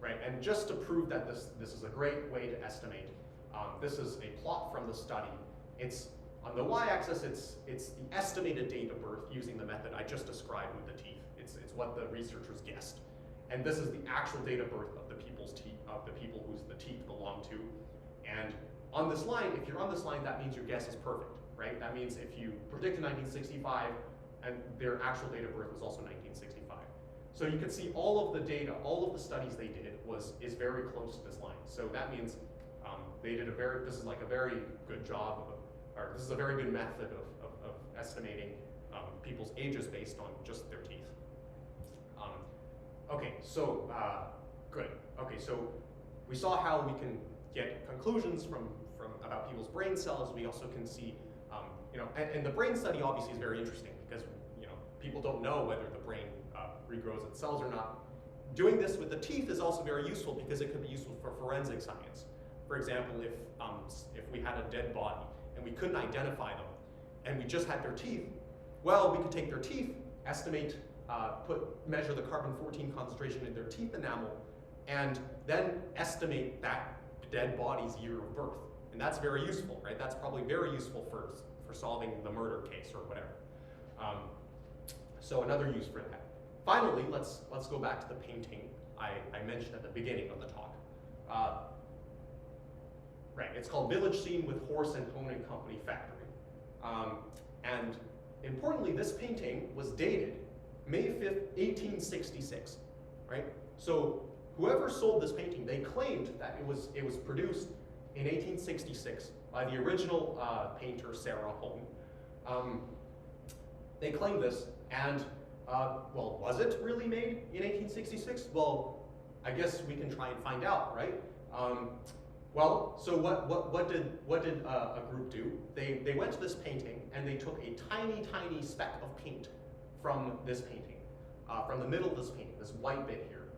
right? And just to prove that this is a great way to estimate, this is a plot from the study. It's on the y-axis. It's the estimated date of birth using the method I just described with the teeth. It's what the researchers guessed, and this is the actual date of birth of the people's teeth, of the people whose the teeth belong to. And on this line, if you're on this line, that means your guess is perfect, right? That means if you predicted 1965 and their actual date of birth was also 1965. So you can see all of the data, all of the studies they did is very close to this line. So that means they did this is like a very good job or this is a very good method of estimating people's ages based on just their teeth. Okay, so good. Okay, so we saw how we can get conclusions from about people's brain cells. We also can see, you know, and the brain study obviously is very interesting because, you know, people don't know whether the brain regrows its cells or not. Doing this with the teeth is also very useful because it could be useful for forensic science. For example, if we had a dead body and we couldn't identify them, and we just had their teeth, well, we could take their teeth, estimate, measure the carbon-14 concentration in their teeth enamel, and then estimate that dead body's year of birth. And that's very useful, right? That's probably very useful for solving the murder case or whatever. So another use for that. Finally, let's go back to the painting I mentioned at the beginning of the talk. Right, it's called Village Scene with Horse and Hone and Company Factory. And importantly, this painting was dated May 5th, 1866, right? So whoever sold this painting, they claimed that it was produced in 1866 by the original painter, Sarah Hone. They claimed this, and well, was it really made in 1866? Well, I guess we can try and find out, right? Well, so what did a group do? They went to this painting and they took a tiny speck of paint from this painting, from the middle of this painting, this white bit here.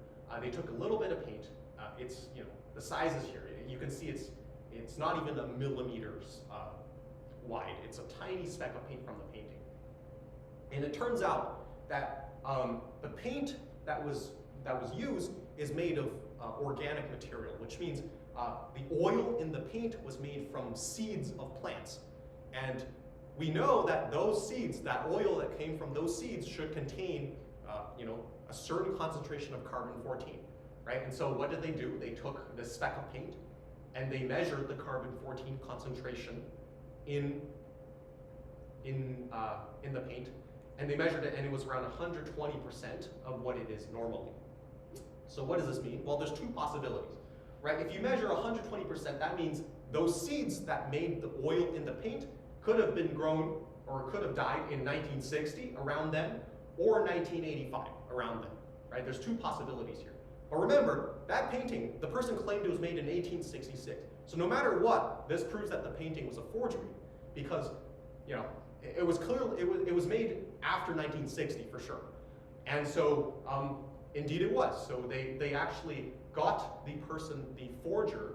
They took a little bit of paint. It's, you know, the size is here. You can see it's not even a millimeters wide. It's a tiny speck of paint from the painting. And it turns out that the paint that was used is made of organic material, which means the oil in the paint was made from seeds of plants. And we know that those seeds, that oil that came from those seeds should contain, you know, a certain concentration of carbon-14, right? And so what did they do? They took this speck of paint and they measured the carbon-14 concentration in the paint, and they measured it, and it was around 120% of what it is normally. So what does this mean? Well, there's two possibilities, right? If you measure 120%, that means those seeds that made the oil in the paint could have been grown or could have died in 1960, around then, or 1985, around then, right? There's two possibilities here. But remember, that painting, the person claimed it was made in 1866. So no matter what, this proves that the painting was a forgery because, you know, it was clearly, it was made after 1960 for sure. And so, indeed it was. So they actually got the person, the forger,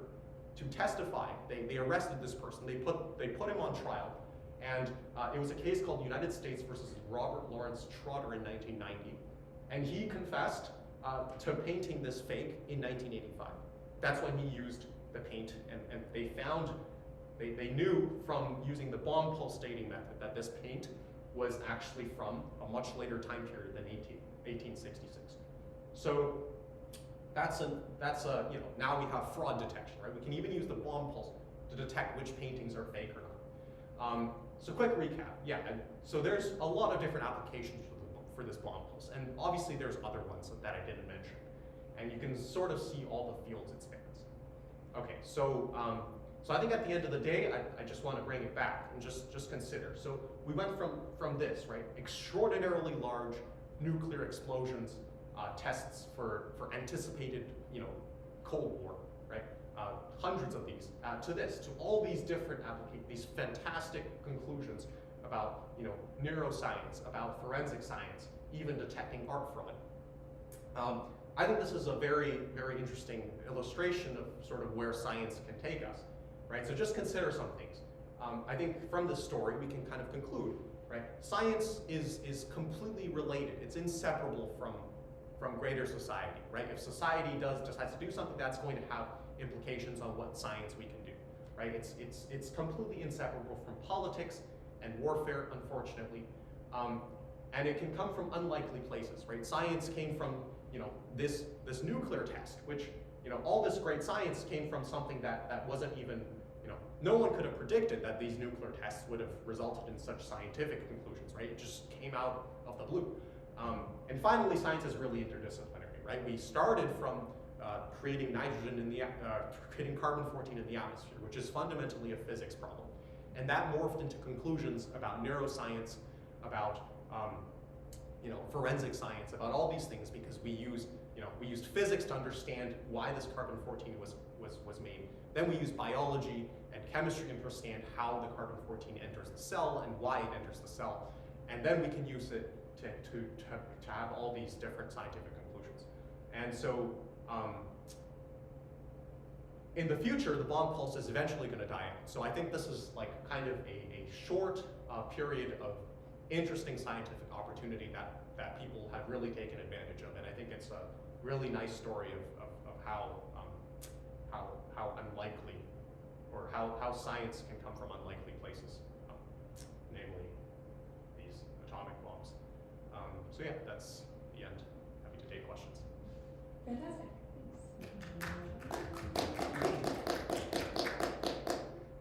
to testify. They arrested this person. They put him on trial. And it was a case called United States versus Robert Lawrence Trotter in 1990. And he confessed to painting this fake in 1985. That's when he used the paint, and they found, they knew from using the bomb pulse dating method that this paint was actually from a much later time period than 1866. So that's a, you know, now we have fraud detection, right? We can even use the bomb pulse to detect which paintings are fake or not. So quick recap, yeah, and so there's a lot of different applications for this bomb pulse, and obviously there's other ones that I didn't mention, and you can sort of see all the fields it spans. Okay, so So I think at the end of the day, I just want to bring it back and just consider. So we went from this, right? Extraordinarily large nuclear explosions, tests for anticipated, Cold War, right? Hundreds of these, to this, to all these different applications, these fantastic conclusions about, neuroscience, about forensic science, even detecting art fraud. I think this is a very, very interesting illustration of sort of where science can take us, right? So just consider some things. I think from this story we can kind of conclude, right? Science is completely related. It's inseparable from greater society, right? If society decides to do something, that's going to have implications on what science we can do, right? It's completely inseparable from politics and warfare, unfortunately, and it can come from unlikely places, right? Science came from this nuclear test, which all this great science came from something that wasn't even no one could have predicted that these nuclear tests would have resulted in such scientific conclusions, right? It just came out of the blue. And finally, science is really interdisciplinary, right? We started from creating nitrogen in creating carbon-14 in the atmosphere, which is fundamentally a physics problem. And that morphed into conclusions about neuroscience, about forensic science, about all these things, because we used physics to understand why this carbon-14 was made. Then we used biology and chemistry to understand how the carbon-14 enters the cell and why it enters the cell. And then we can use it to have all these different scientific conclusions. And so in the future, the bomb pulse is eventually going to die out. So I think this is like kind of a short period of interesting scientific opportunity that people have really taken advantage of. And I think it's a really nice story of how unlikely, or how science can come from unlikely places, namely these atomic bombs. So yeah, that's the end. Happy to take questions. Fantastic.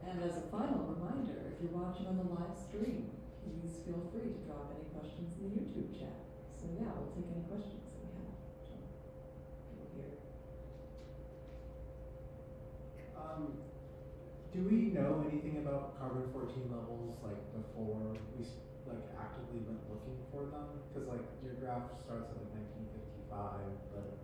And as a final reminder, if you're watching on the live stream, please feel free to drop any questions in the YouTube chat. So yeah, we'll take any questions that we have. So, people here. Do we know anything about carbon-14 levels before we actively went looking for them? Because your graph starts at 1955, but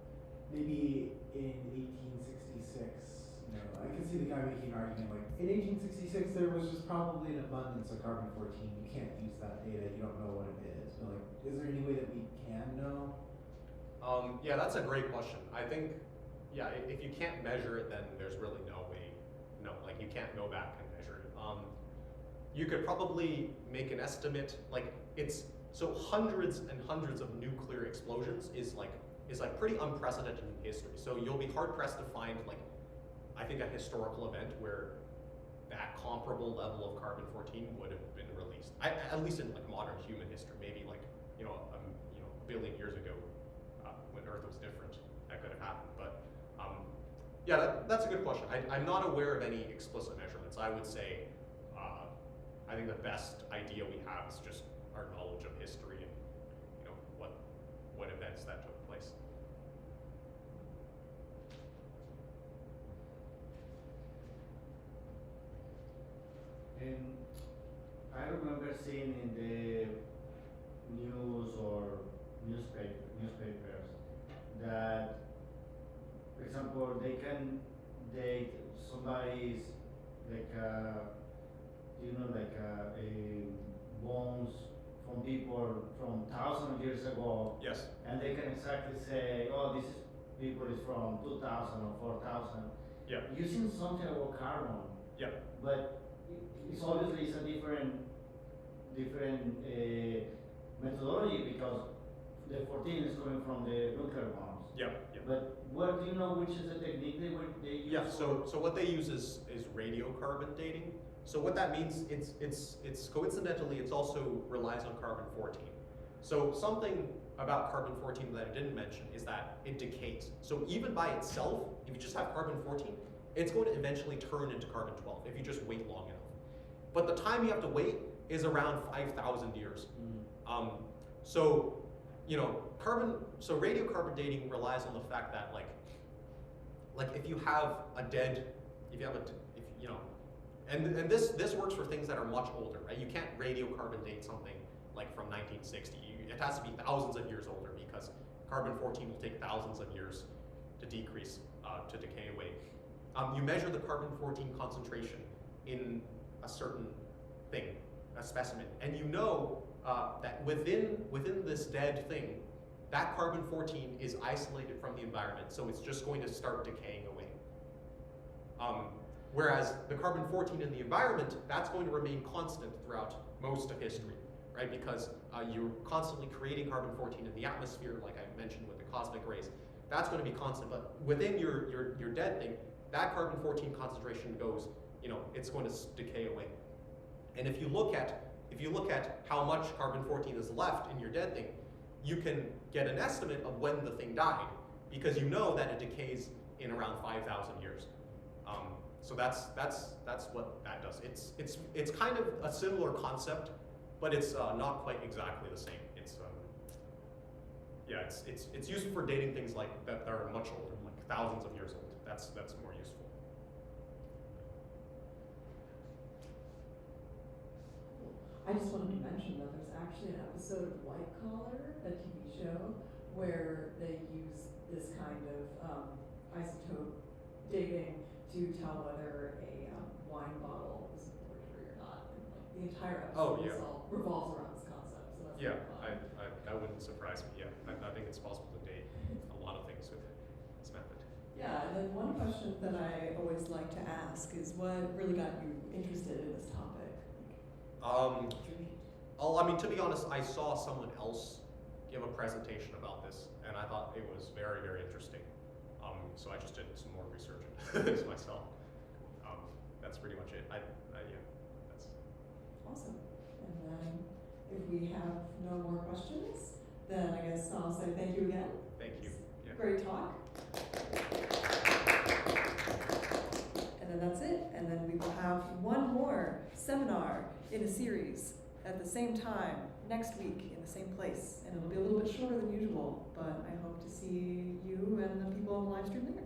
maybe in 1866, I can see the guy making an argument in 1866 there was just probably an abundance of carbon-14. You can't use that data. You don't know what it is. But is there any way that we can know? Yeah, that's a great question. I think, yeah, if you can't measure it, then there's really no way. No, you can't go back and measure it. You could probably make an estimate. So hundreds and hundreds of nuclear explosions is pretty unprecedented in history. So you'll be hard pressed to find I think a historical event where that comparable level of carbon-14 would have been released. At least in modern human history, maybe a billion years ago, when Earth was different, that could have happened. But yeah, that's a good question. I'm not aware of any explicit measurements. I would say I think the best idea we have is just our knowledge of history and what events that took place. And I remember seeing in the news or newspapers that, for example, they can date somebody's bones from people from thousands of years ago. Yes. And they can exactly say, oh, this people is from 2000 or 4000. Yeah. Using something about carbon. Yeah. But it's obviously a different methodology, because the 14 is coming from the nuclear bombs. Yeah. Yeah. But what do you know which is the technique they use? Yeah. So what they use is radiocarbon dating. So what that means, it's coincidentally, it's also relies on carbon-14. So something about carbon-14 that I didn't mention is that it decays. So even by itself, if you just have carbon-14, it's going to eventually turn into carbon-12 if you just wait long enough. But the time you have to wait is around 5,000 years. So radiocarbon dating relies on the fact that if you have a dead if you have if you know, and this works for things that are much older, right? You can't radiocarbon date something like from 1960. It has to be thousands of years older because carbon-14 will take thousands of years to decrease, to decay away. You measure the carbon-14 concentration in a certain thing, a specimen, and you know that within this dead thing, that carbon-14 is isolated from the environment, so it's just going to start decaying away. Whereas the carbon-14 in the environment, that's going to remain constant throughout most of history, right? Because you're constantly creating carbon-14 in the atmosphere, like I mentioned with the cosmic rays. That's going to be constant, but within your dead thing, that carbon-14 concentration goes, it's going to decay away. And if you look at how much carbon-14 is left in your dead thing, you can get an estimate of when the thing died, because you know that it decays in around 5,000 years. So that's what that does. It's kind of a similar concept, but it's not quite exactly the same. It's useful for dating things like that are much older, like thousands of years old. That's more useful. I just wanted to mention that there's actually an episode of White Collar, a TV show, where they use this kind of isotope dating to tell whether a wine bottle was a forgery or not. And like the entire episode revolves around this concept. So that's really fun. That wouldn't surprise me. Yeah, I think it's possible to date a lot of things with this method. Yeah, and then one question that I always like to ask is what really got you interested in this topic? To be honest, I saw someone else give a presentation about this, and I thought it was very, very interesting. So I just did some more research into this myself. That's pretty much it. That's awesome. And then if we have no more questions, then I guess I'll say thank you again. Thank you. Yeah. Great talk. And then that's it. And then we will have one more seminar in a series at the same time next week in the same place. And it'll be a little bit shorter than usual, but I hope to see you and the people on the live stream there.